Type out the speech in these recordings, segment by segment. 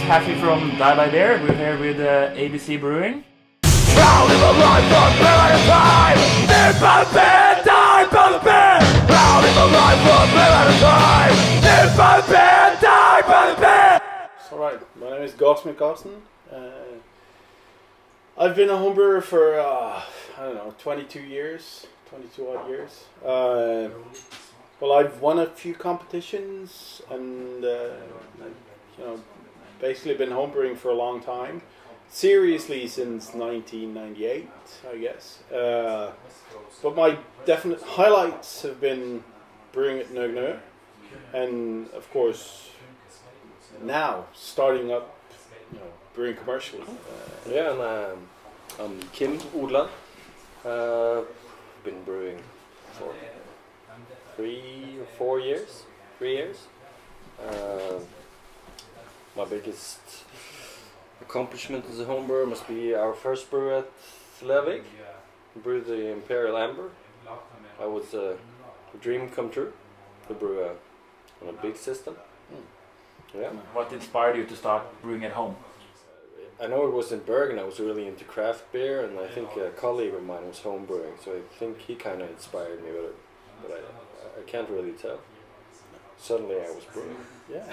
Haffy from Die by Beer. We're here with ABC Brewing. Proud of a life for a beer at a time. Live by beer, die by beer. Proud of a life for a beer at a time. Live by beer, die by beer. Alright, my name is smith-gahrsen. I've been a homebrewer for, I don't know, 22 odd years. Well, I've won a few competitions and, basically been homebrewing for a long time. Seriously since 1998, I guess. But my definite highlights have been brewing at Norway, and of course now starting up, brewing commercially. I'm Kim Odland. Been brewing for 3 or 4 years. 3 years. My biggest accomplishment as a homebrewer must be our first brew at Levig. Brewed the Imperial Amber. That was a dream come true to brew on a big system. Yeah. What inspired you to start brewing at home? I know it was in Bergen. I was really into craft beer, and I think a colleague of mine was homebrewing, so I think he kind of inspired me with it. But I can't really tell. Suddenly I was brewing. Yeah.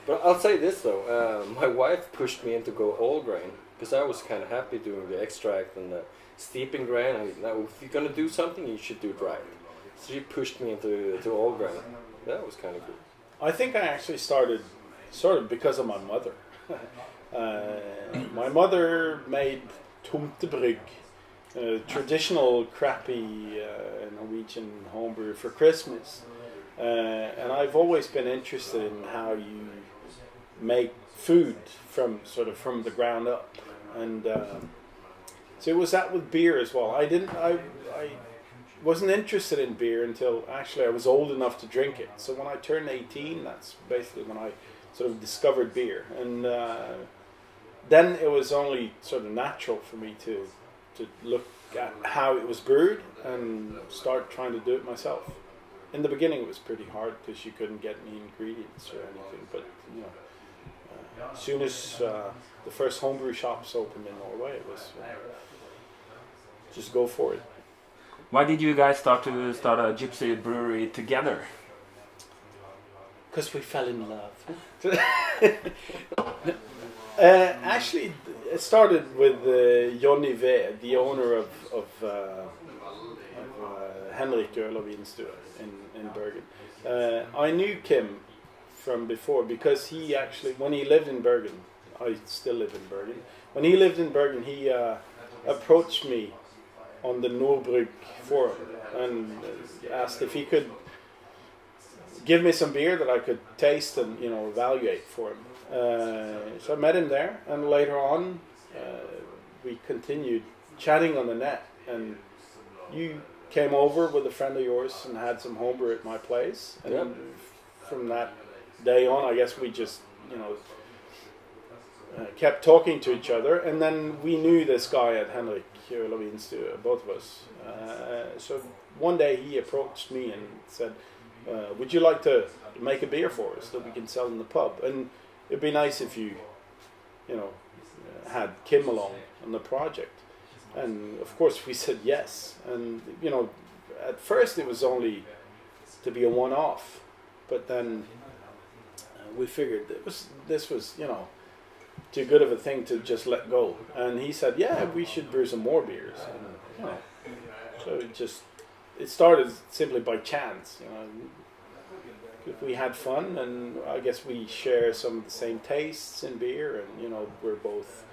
But I'll say this though, my wife pushed me into go all grain because I was kind of happy doing the extract and the steeping grain. Now, if you're gonna do something, you should do it right. So she pushed me into all grain. That was kind of good. I think I actually started sort of because of my mother. My mother made tomtebrygg, traditional crappy Norwegian homebrew for Christmas. And I've always been interested in how you make food from the ground up, and so it was that with beer as well. I wasn't interested in beer until actually I was old enough to drink it. So when I turned 18, that's basically when I sort of discovered beer, and then it was only sort of natural for me to look at how it was brewed and start trying to do it myself. In the beginning it was pretty hard because you couldn't get any ingredients or anything, but as soon as the first homebrew shops opened in Norway, it was just go for it. Why did you guys start a Gypsy Brewery together? Because we fell in love. Actually, it started with Johnny V, the owner of Henrik Øl og Vinstue in Bergen. I knew Kim from before because he actually, when he lived in Bergen, I still live in Bergen. When he lived in Bergen, he approached me on the Nordbrygg forum and asked if he could give me some beer that I could taste and evaluate for him. So I met him there, and later on we continued chatting on the net, and you came over with a friend of yours and had some homebrew at my place, and from that day on, I guess we just kept talking to each other, and then we knew this guy at Henrik Øl og Vinstue, both of us. So one day he approached me and said, would you like to make a beer for us that we can sell in the pub? And it'd be nice if you had Kim along on the project. And of course we said yes. And at first it was only to be a one-off, but then we figured this was too good of a thing to just let go. And he said, yeah, we should brew some more beers. And, so it started simply by chance. We had fun, and I guess we share some of the same tastes in beer, and we're both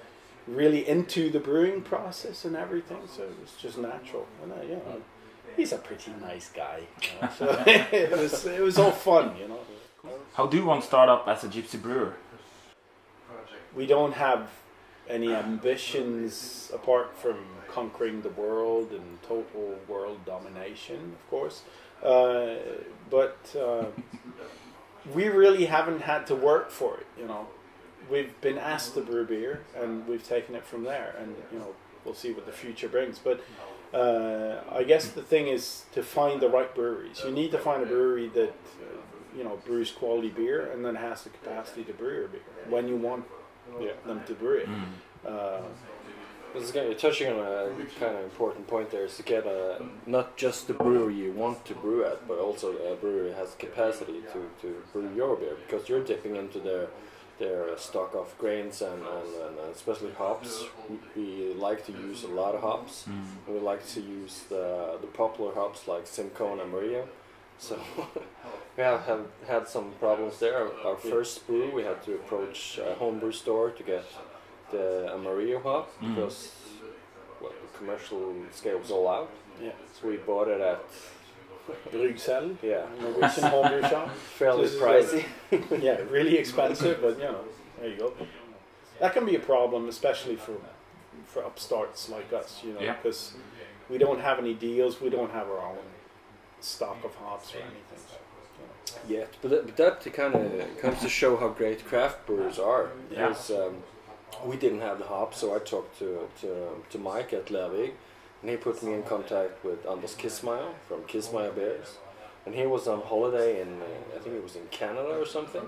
really into the brewing process and everything, so it was just natural. And he's a pretty nice guy, so it was all fun. How do one start up as a Gypsy brewer? We don't have any ambitions apart from conquering the world and total world domination, of course. But we really haven't had to work for it, We've been asked to brew beer, and we've taken it from there, and we'll see what the future brings. But I guess the thing is to find the right breweries. You need to find a brewery that brews quality beer and then has the capacity to brew your beer when you want them to brew it. You're touching on a kind of important point there, is to get not just the brewery you want to brew at, but also a brewery has capacity to brew your beer, because you're dipping into their stock of grains and especially hops. We like to use a lot of hops. We like to use the popular hops like Simcoe and Amarillo. So we have had some problems there. Our first brew, we had to approach a homebrew store to get the Amarillo hop, because the commercial scale was all out. Yeah. So we bought it at Bruxelles, yeah, Norwegian homebrew shop. fairly So pricey. Yeah, really expensive, but there you go. That can be a problem, especially for upstarts like us, because we don't have any deals, we don't have our own stock of hops or anything. Yeah, but that kind of comes to show how great craft brewers are. Because we didn't have the hops, so I talked to Mike at Lervig, and he put me in contact with Anders Kissmeyer from Kissmeyer Beers, and he was on holiday in I think it was in Canada or something.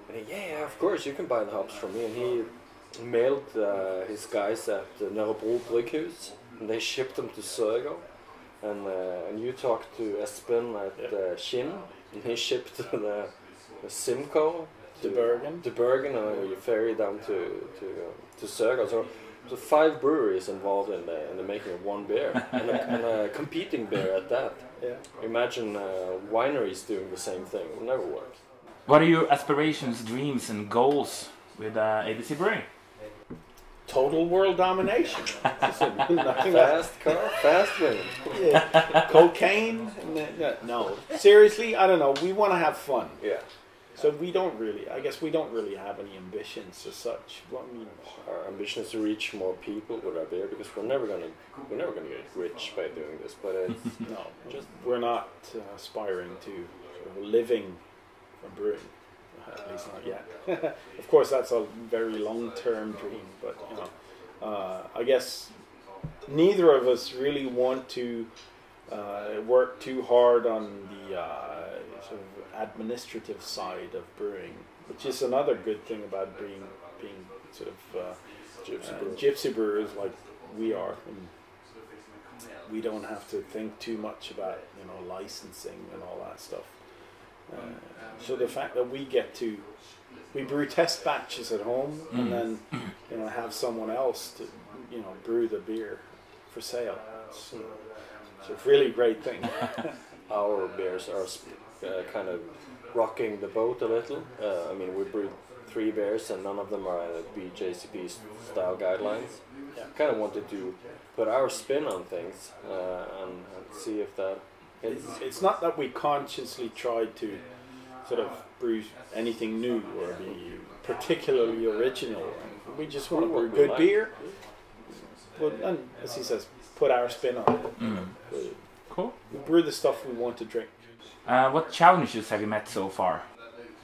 And yeah, of course you can buy the hops from me, and he mailed his guys at the Norway Brygghus, and they shipped them to Søgaard. And you talked to Espen at Skinn, and he shipped the Simcoe To Bergen. To Bergen, and you ferry down to Søgaard. So 5 breweries involved in the making of one beer, and a competing beer at that. Yeah. Imagine wineries doing the same thing. It will never work. What are your aspirations, dreams, and goals with ABC Brewing? Total world domination. Fast car, fast women. Yeah. Cocaine? No. Seriously, I don't know. We want to have fun. Yeah. So we don't really have any ambitions as such. Our ambition is to reach more people with our beer, because we're never gonna get rich by doing this. But it's we're not aspiring to sort of a living from brewing. At least not yet. Of course, that's a very long-term dream, but I guess neither of us really want to work too hard on the sort of administrative side of brewing, which is another good thing about being sort of gypsy brewers like we are. And we don't have to think too much about licensing and all that stuff. So the fact that we brew test batches at home and then have someone else to brew the beer for sale. It's a really great thing. Our beers are kind of rocking the boat a little. I mean, we brewed 3 beers and none of them are BJCP style guidelines. Yeah. Kind of wanted to put our spin on things and see if that. It's not that we consciously tried to sort of brew anything new or be particularly original. We just want to brew good beer, and as he says, put our spin on it. Cool. We brew the stuff we want to drink. What challenges have you met so far?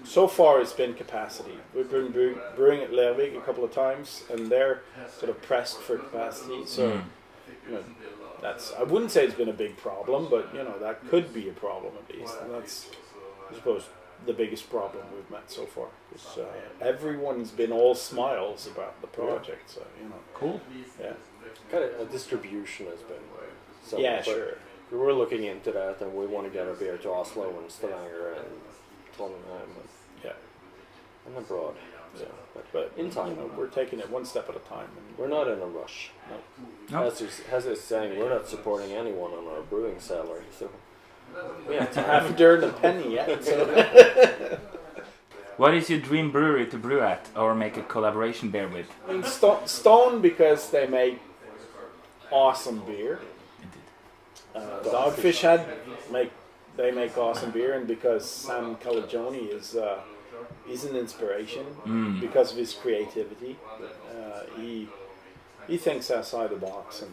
So far, it's been capacity. We've been brewing at Lervig a couple of times, and they're sort of pressed for capacity. So, I wouldn't say it's been a big problem, but that could be a problem at least, and that's, I suppose, the biggest problem we've met so far. Because everyone's been all smiles about the project. So Cool. Yeah. Kind of a distribution has been. So, Yeah, sure. We were looking into that, and we want to get our beer to Oslo and Stavanger and Trondheim and abroad. So, but in time, we're taking it one step at a time. And we're not in a rush. No. As is saying, we're not supporting anyone on our brewing salary. So we have I haven't earned a penny yet. So. What is your dream brewery to brew at or make a collaboration beer with? I mean, Stone, because they make awesome beer. Dogfish Head make awesome beer, and because Sam Calagione is an inspiration because of his creativity. He thinks outside the box and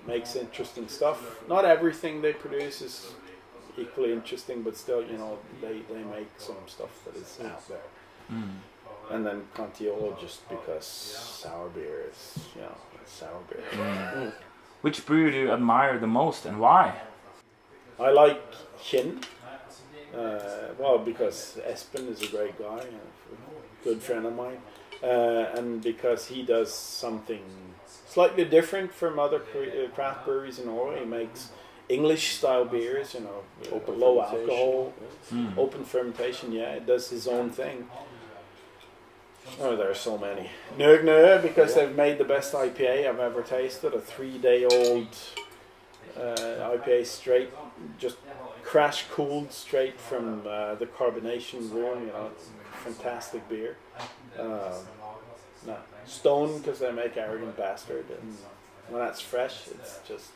makes interesting stuff. Not everything they produce is equally interesting, but still, they make some stuff that is out there. And then Contiolo, just because sour beer is, sour beer. Which brewer do you admire the most and why? I like Kinn. Well, because Espen is a great guy, a good friend of mine. and because he does something slightly different from other craft breweries in Norway. He makes English style beers, you know, Open low fermentation. alcohol, Mm. open fermentation. Yeah, it does his own thing. Oh, there are so many. Nøgne, because they've made the best IPA I've ever tasted. A 3-day-old IPA straight, just crash cooled straight from the carbonation room. You know, it's fantastic beer. No. Stone, because they make Arrogant Bastard, and when that's fresh, it's just.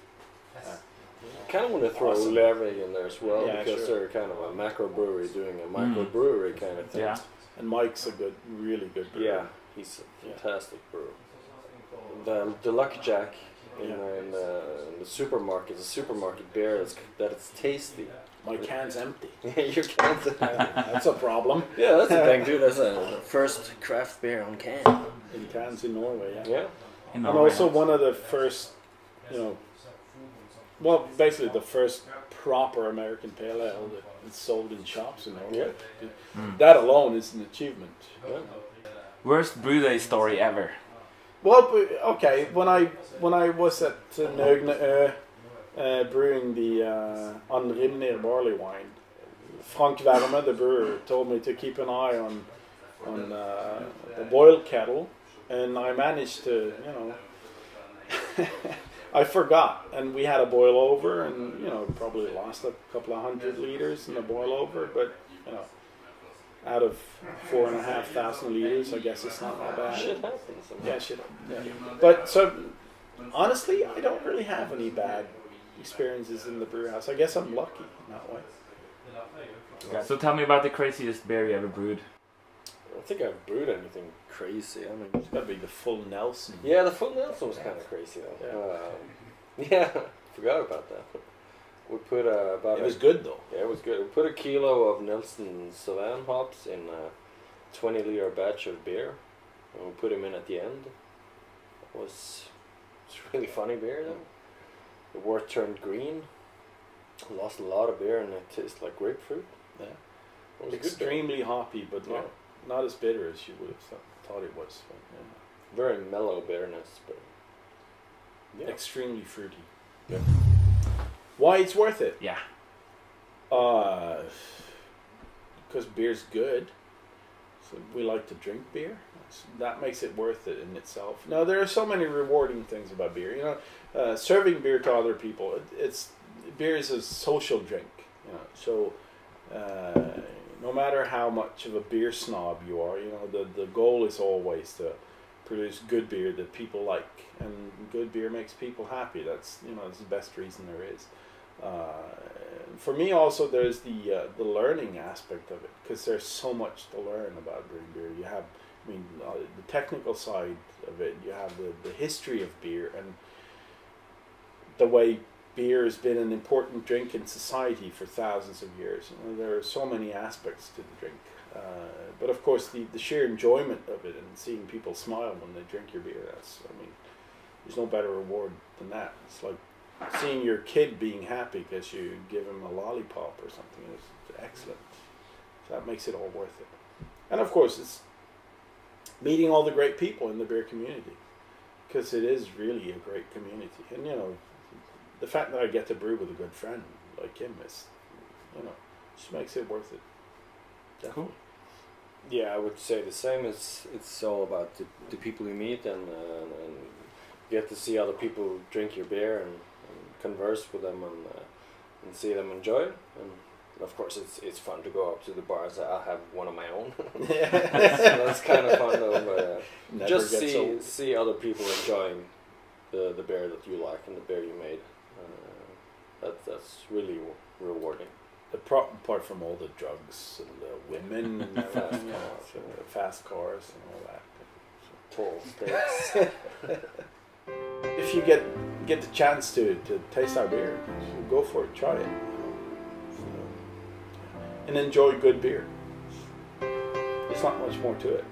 I kind of want to throw Awesome. Lervig in there as well, Yeah, because sure. they're kind of a macro brewery doing a micro brewery kind of thing. Yeah. And Mike's a really good brewer. Yeah, he's a fantastic brewer. The Lucky Jack in the supermarket, the supermarket beer that it's tasty. My can's empty. Your can's That's a problem. Yeah, that's the thing, dude. That's the first craft beer on can. In cans in Norway, yeah. Yeah. In And Norway. also one of the first, you know, well, basically the first proper American pale ale that is sold in shops in Norway. That alone is an achievement. Yeah. Worst brew day story ever. Well, okay, when I was at Nøgne brewing the Anrimnir barley wine, Frank Verme, the brewer, told me to keep an eye on the boil kettle, and I managed to, you know, I forgot, and we had a boil over, and you know, probably lost a couple of 100 liters in the boil over, but you know, out of 4,500 liters, I guess it's not that bad. Shit happens. Yeah, shit. Yeah. But so, honestly, I don't really have any bad experiences in the brew house. I guess I'm lucky in that way. Okay. So tell me about the craziest beer you ever brewed. I don't think I've brewed anything crazy. I mean, It's got to be the full Nelson. yeah, the full Nelson was kind of crazy though. Yeah, forgot about that. We put about It was good though. Yeah, it was good. We put a kilo of Nelson Sauvin hops in a 20-liter batch of beer, and we put them in at the end. It's really funny beer though. The wort turned green. Lost a lot of beer, and it tastes like grapefruit. Yeah. It was a good beer. Extremely hoppy, but not as bitter as you would have thought it was. But, Very mellow bitterness, but yeah. Extremely fruity. Yeah. Why it's worth it? Yeah. Because beer's good. So we like to drink beer. That makes it worth it in itself. Now there are so many rewarding things about beer. You know, serving beer to other people. Beer is a social drink. You know, so no matter how much of a beer snob you are, you know, the goal is always to produce good beer that people like, and good beer makes people happy. That's the best reason there is. For me, also, there's the learning aspect of it, because there's so much to learn about brewing beer. You have, the technical side of it. You have the history of beer and the way beer has been an important drink in society for thousands of years. You know, there are so many aspects to the drink. But of course, the sheer enjoyment of it and seeing people smile when they drink your beer, there's no better reward than that. It's like seeing your kid being happy because you give him a lollipop or something. It's excellent. So that makes it all worth it. And of course, it's meeting all the great people in the beer community, because it is really a great community. And you know, the fact that I get to brew with a good friend like him is, just makes it worth it. Definitely. Cool. yeah, I would say the same. It's all about the people you meet, and get to see other people drink your beer and converse with them and see them enjoy it. And of course, it's fun to go up to the bars. I'll have one of my own. So that's kind of fun though. But just see other people enjoying the beer that you like and the beer you made. That's really rewarding. Apart from all the drugs and the women, and fast cars and all that. Tall steaks. If you get the chance to taste our beer, go for it. Try it, and enjoy good beer. There's not much more to it.